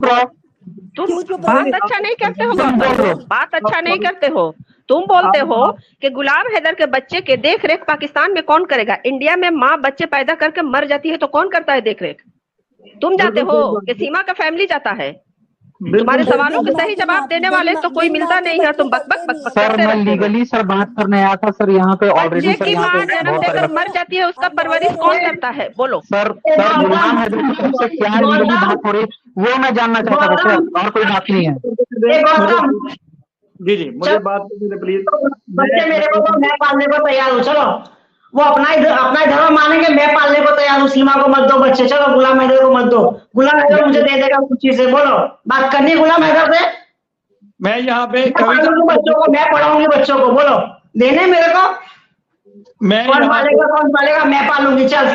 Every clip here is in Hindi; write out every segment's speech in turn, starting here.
रहे हो? तुम बात अच्छा नहीं करते हो गौतम, बात अच्छा नहीं करते हो। तुम बोलते हो कि गुलाम हैदर के बच्चे के देख रेख पाकिस्तान में कौन करेगा? इंडिया में माँ बच्चे पैदा करके मर जाती है तो कौन करता है देख रेख? तुम जाते हो कि सीमा का फैमिली जाता है? तुम्हारे सवालों के सही जवाब देने वाले तो कोई मिलता नहीं है, तुम बक बक बक बक सर करते मैं रहते हो। लीगली सर बात करने आया था सर, यहाँ पे ऑलरेडी बच्चे सर की यहाँ माँ पे जन्म बहुत देकर सारे मर जाती है, उसका परवरिश कौन करता है? बोलो। सर गुलाम हैदर की तरफ से क्या लीगली बात हो रही वो मैं जानना चाहता था सर, और कोई बात नहीं है। जी मुझे बात कीजिए प्लीज। बच्चे मेरे को तो मैं पालने को तैयार हूँ, चलो वो अपना धर्म मानेंगे, मैं पालने को तैयार हूँ। सीमा को मत दो बच्चे, चलो गुलाम हैदर को मत दो, गुलाम हैदर मुझे दे देगा कुछ चीजें। बोलो, बात करनी है गुलाम हैदर से। मैं यहाँ पे बच्चों को मैं पढ़ाऊंगी, बच्चों को बोलो देने मेरे को। मैं कौन पालेगा? मैं पालूंगी, चल।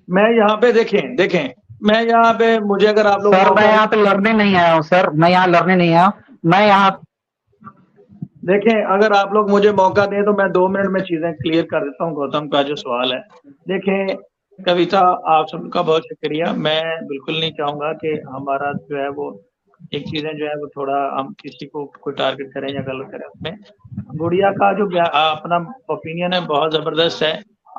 मैं यहाँ पे देखें मैं यहाँ पे, मुझे अगर आप लोग सर मैं यहाँ पे लड़ने नहीं आया हूँ सर, मैं यहाँ लड़ने नहीं आया हूँ, मैं यहाँ देखें, अगर आप लोग मुझे मौका दें तो मैं 2 मिनट में चीजें क्लियर कर देता हूँ। गौतम का जो सवाल है, देखें कविता, आप सबका बहुत शुक्रिया। मैं बिल्कुल नहीं चाहूंगा कि हमारा जो है वो एक चीजें जो है वो थोड़ा हम किसी को कोई टारगेट करें या गलत करें। उसमें गुड़िया का जो अपना ओपिनियन है बहुत जबरदस्त है।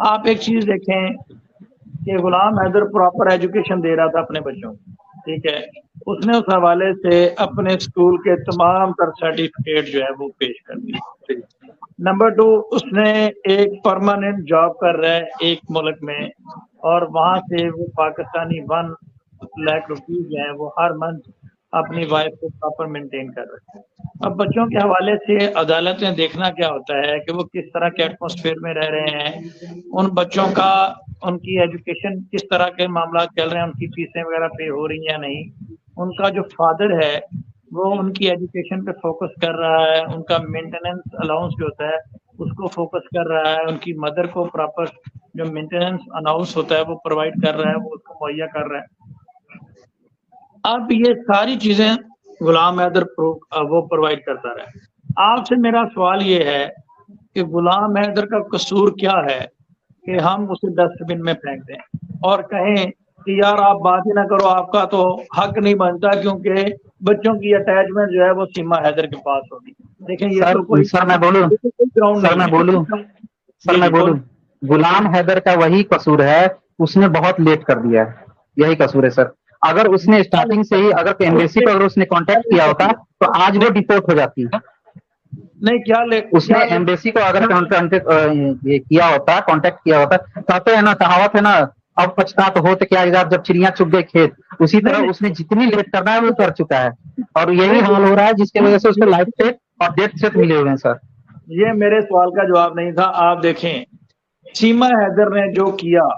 आप एक चीज देखें कि गुलाम हैदर प्रॉपर एजुकेशन दे रहा था अपने बच्चों को, ठीक है। उसने उस हवाले से अपने स्कूल के तमाम तर सर्टिफिकेट जो है वो पेश कर दिए। नंबर 2, उसने एक परमानेंट जॉब कर रहा है एक मुल्क में, और वहां से वो पाकिस्तानी 1 लाख रुपीज जो है वो हर मंथ अपनी वाइफ को प्रॉपर मेंटेन कर रहे हैं। अब बच्चों के हवाले से अदालत में देखना क्या होता है कि वो किस तरह के एटमोसफेयर में रह रहे हैं, उन बच्चों का उनकी एजुकेशन किस तरह के मामला चल रहे हैं, उनकी फीसें वगैरह पे हो रही हैं या नहीं, उनका जो फादर है वो उनकी एजुकेशन पे फोकस कर रहा है, उनका मेंटेनेंस अलाउंस जो होता है उसको फोकस कर रहा है, उनकी मदर को प्रॉपर जो मेंटेनेंस अलाउंस होता है वो प्रोवाइड कर रहा है, वो उसको मुहैया कर रहा है। अब ये सारी चीजें गुलाम हैदर वो प्रोवाइड करता रहा। आपसे मेरा सवाल ये है कि गुलाम हैदर का कसूर क्या है कि हम उसे डस्टबिन में फेंक दें और कहें कि यार आप बात ही ना करो, आपका तो हक नहीं बनता क्योंकि बच्चों की अटैचमेंट जो है वो सीमा हैदर के पास होगी। देखें ये तो कोई सर मैं बोलूं गुलाम हैदर का वही कसूर है, उसने बहुत लेट कर दिया है, यही कसूर है सर। अगर उसने स्टार्टिंग से ही अगर एम्बेसी को अगर उसने कांटेक्ट किया होता तो आज वो डिपोर्ट हो जाती है। नहीं क्या उसने एम्बेसी को अगर किया होता, कांटेक्ट किया होता, कहते हैं ना, कहावत है ना, अब पछतात हो तो क्या यार जब चिड़िया चुग गई खेत, उसी तरह उसने जितनी लेट करना है वो कर चुका है, और यही हाल हो रहा है जिसकी वजह से उसको लाइफ थ्रेट और डेथ थ्रेट मिले हुए हैं सर। ये मेरे सवाल का जवाब नहीं था। आप देखें सीमा हैदर ने जो किया,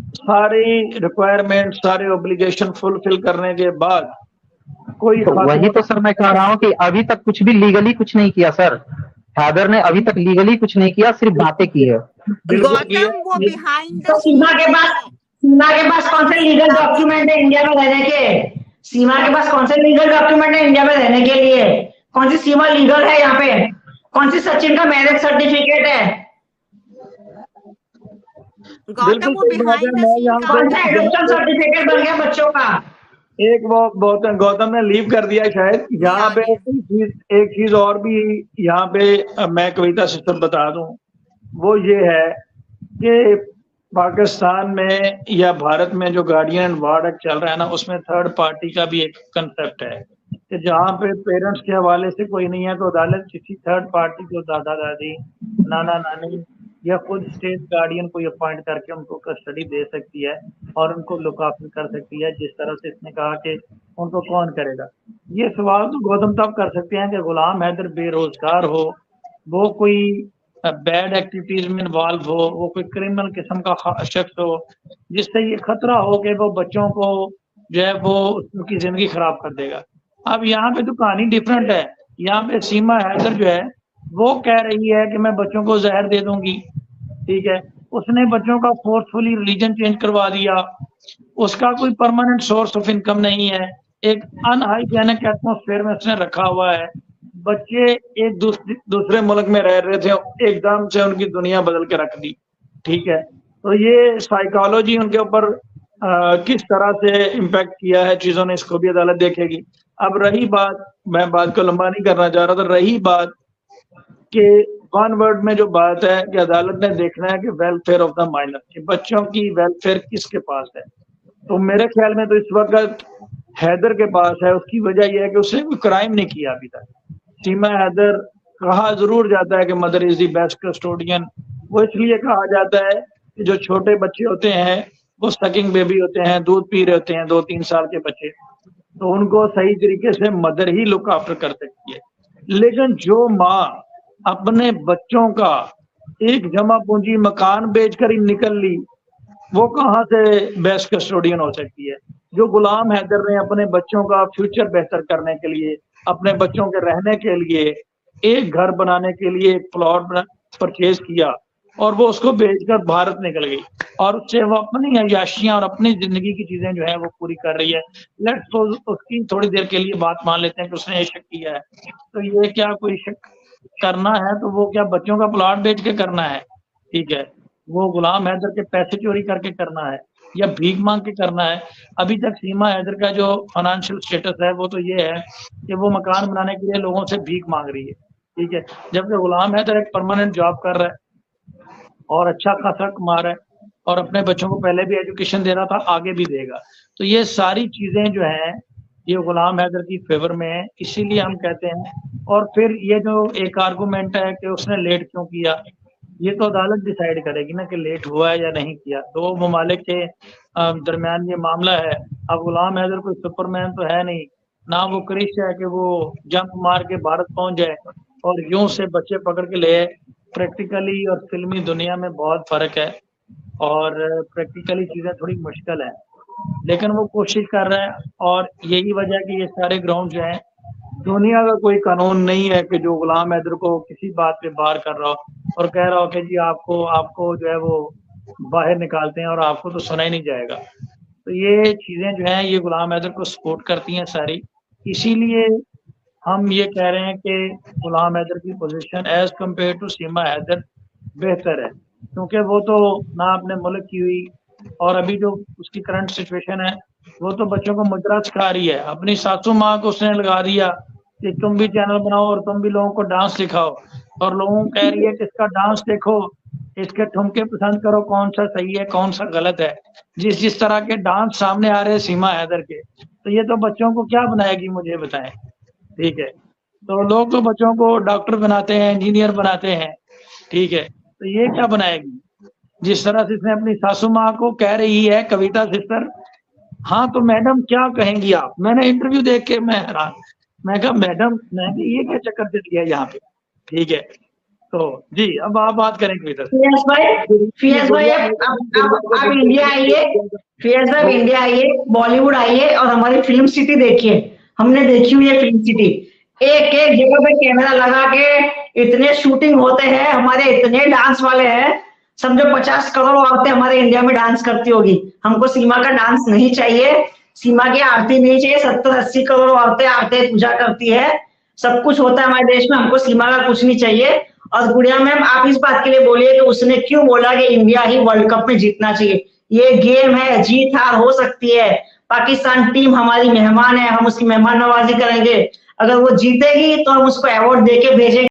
सारी रिक्वायरमेंट सारे ऑब्लिगेशन फुलफिल करने के बाद कोई तो वही तो सर मैं कह रहा हूँ कि अभी तक कुछ भी लीगली कुछ नहीं किया सर, हैदर ने अभी तक लीगली कुछ नहीं किया, सिर्फ बातें की है। सीमा के पास कौन से लीगल डॉक्यूमेंट है इंडिया में रहने के? सीमा के पास कौन से लीगल डॉक्यूमेंट है इंडिया में रहने के लिए? कौन सी सीमा लीगल है यहाँ पे? कौन सी सचिन का मैरिज सर्टिफिकेट है? गौतम कौन सा एडॉप्शन सर्टिफिकेट बन गया बच्चों का? एक वो गौतम ने लीव कर दिया शायद। यहाँ पे एक चीज और भी यहाँ पे मैं कविता सिस्टम बता दूं, वो ये है कि पाकिस्तान में या भारत में जो गार्डियन एंड वार्ड एक्ट चल रहा है ना, उसमें थर्ड पार्टी का भी एक कंसेप्ट है कि जहाँ पे पेरेंट्स के हवाले से कोई नहीं है तो अदालत किसी थर्ड पार्टी को, दादा दादी, नाना नानी या खुद स्टेट गार्डियन को अपॉइंट करके उनको कस्टडी दे सकती है और उनको लुक आफ्टर कर सकती है। जिस तरह से इसने कहा कि उनको कौन करेगा, ये सवाल तो गौतम साहब कर सकते हैं कि गुलाम हैदर बेरोजगार हो, वो कोई बैड एक्टिविटीज में इन्वॉल्व हो, वो कोई क्रिमिनल किस्म का शख्स हो जिससे ये खतरा हो कि वो बच्चों को जो है वो उनकी जिंदगी खराब कर देगा। अब यहाँ पे तो कहानी डिफरेंट है। यहाँ पे सीमा हैदर जो है वो कह रही है कि मैं बच्चों को जहर दे दूंगी, ठीक है। उसने बच्चों का फोर्सफुली रिलीजन चेंज करवा दिया, उसका कोई परमानेंट सोर्स ऑफ इनकम नहीं है, एक अनहाइजेनिक एटमोस्फेयर में उसने रखा हुआ है। बच्चे एक दूसरे मुल्क में रह रहे थे, एकदम से उनकी दुनिया बदल के रख दी, ठीक है। तो ये साइकोलॉजी उनके ऊपर किस तरह से इम्पैक्ट किया है चीजों ने, इसको भी अदालत देखेगी। अब रही बात, मैं बात को लंबा नहीं करना चाह रहा था, रही बात कि वन वर्ड में जो बात है कि अदालत ने देखना है कि वेलफेयर ऑफ द माइनर, कि बच्चों की वेलफेयर किसके पास है। तो मेरे ख्याल में तो इस वक्त हैदर के पास है। उसकी वजह यह है कि उसने कोई क्राइम नहीं किया अभी तक। सीमा हैदर कहा जरूर जाता है कि mother is the best custodian. वो इसलिए कहा जाता है कि जो छोटे बच्चे होते हैं वो सकिंग बेबी होते हैं, दूध पी रहे होते हैं 2-3 साल के बच्चे, तो उनको सही तरीके से मदर ही लुक आफ्टर कर सकती है। लेकिन जो माँ अपने बच्चों का एक जमा पूंजी मकान बेचकर ही निकल ली, वो कहाँ से बेस्ट कस्टोडियन हो सकती है। जो गुलाम हैदर ने अपने बच्चों का फ्यूचर बेहतर करने के लिए, अपने बच्चों के रहने के लिए, एक घर बनाने के लिए एक प्लॉट परचेज किया और वो उसको बेचकर भारत निकल गई और उससे वो अपनी अयाशियां और अपनी जिंदगी की चीजें जो है वो पूरी कर रही है। लेट्स सपोज उसकी थोड़ी देर के लिए बात मान लेते हैं कि उसने ये शक किया है, तो ये क्या कोई शक करना है तो वो क्या बच्चों का प्लॉट बेच के करना है, ठीक है, वो गुलाम हैदर के पैसे चोरी करके करना है या भीख मांग के करना है। अभी तक सीमा हैदर का जो फाइनेंशियल स्टेटस है वो तो ये है कि वो मकान बनाने के लिए लोगों से भीख मांग रही है, ठीक है, जबकि गुलाम हैदर एक परमानेंट जॉब कर रहा है और अच्छा खासा कमा रहा है और अपने बच्चों को पहले भी एजुकेशन दे रहा था, आगे भी देगा। तो ये सारी चीजें जो हैं ये गुलाम हैदर की फेवर में है, इसीलिए हम कहते हैं। और फिर ये जो एक आर्गुमेंट है कि उसने लेट क्यों किया, ये तो अदालत डिसाइड करेगी ना कि लेट हुआ है या नहीं किया। दो ममालिक के दरमियान ये मामला है। अब गुलाम हैदर कोई सुपरमैन तो है नहीं, ना वो क्रिश है कि वो जंप मार के भारत पहुंच जाए और यूं से बच्चे पकड़ के ले। प्रैक्टिकली और फिल्मी दुनिया में बहुत फर्क है और प्रैक्टिकली चीजें थोड़ी मुश्किल है, लेकिन वो कोशिश कर रहा है। और यही वजह है कि ये सारे ग्राउंड जो हैं, दुनिया का कोई कानून नहीं है कि जो गुलाम हैदर को किसी बात पे बाहर कर रहा हो और कह रहा हो कि जी आपको जो है वो बाहर निकालते हैं और आपको तो सुना ही नहीं जाएगा। तो ये चीजें जो हैं ये गुलाम हैदर को सपोर्ट करती हैं सारी। इसीलिए हम ये कह रहे हैं कि गुलाम हैदर की पोजीशन एज कम्पेयर टू सीमा हैदर बेहतर है, क्योंकि वो तो ना अपने मुल्क की हुई और अभी जो उसकी करंट सिचुएशन है वो तो बच्चों को मुजरा सिखा रही है। अपनी सासू माँ को उसने लगा दिया कि तुम भी चैनल बनाओ और तुम भी लोगों को डांस सिखाओ, और लोगों को कह रही है कि इसका डांस देखो, इसके ठुमके पसंद करो, कौन सा सही है कौन सा गलत है। जिस तरह के डांस सामने आ रहे हैं सीमा हैदर के, तो ये तो बच्चों को क्या बनाएगी मुझे बताएं, ठीक है। तो लोग तो बच्चों को डॉक्टर बनाते हैं, इंजीनियर बनाते हैं, ठीक है, तो ये क्या बनाएगी। जिस तरह से इसने अपनी सासू माँ को कह रही है कविता सिस्टर, हाँ तो मैडम क्या कहेंगी आप। मैंने इंटरव्यू देख के मैं हैरान, मैं कहा मैडम मैंने ये क्या चक्कर दे दिया यहाँ पे, ठीक है। तो जी अब आप बात करें कविता। फियाज भाई आप इंडिया आइए, फियाज भाई इंडिया आइए, बॉलीवुड आइए और हमारी फिल्म सिटी देखिए। हमने देखी हुई है फिल्म सिटी, एक एक जगह पे कैमरा लगा के इतने शूटिंग होते हैं, हमारे इतने डांस वाले हैं, समझो 50 करोड़ औरतें हमारे इंडिया में डांस करती होगी। हमको सीमा का डांस नहीं चाहिए, सीमा की आरती नहीं चाहिए। 70-80 करोड़ औरतें आरती पूजा करती है, सब कुछ होता है हमारे देश में, हमको सीमा का कुछ नहीं चाहिए। और गुड़िया मैम आप इस बात के लिए बोलिए कि उसने क्यों बोला कि इंडिया ही वर्ल्ड कप में जीतना चाहिए। ये गेम है, जीत हार हो सकती है। पाकिस्तान टीम हमारी मेहमान है, हम उसकी मेहमान नवाजी करेंगे। अगर वो जीतेगी तो हम उसको अवार्ड देके भेजेंगे।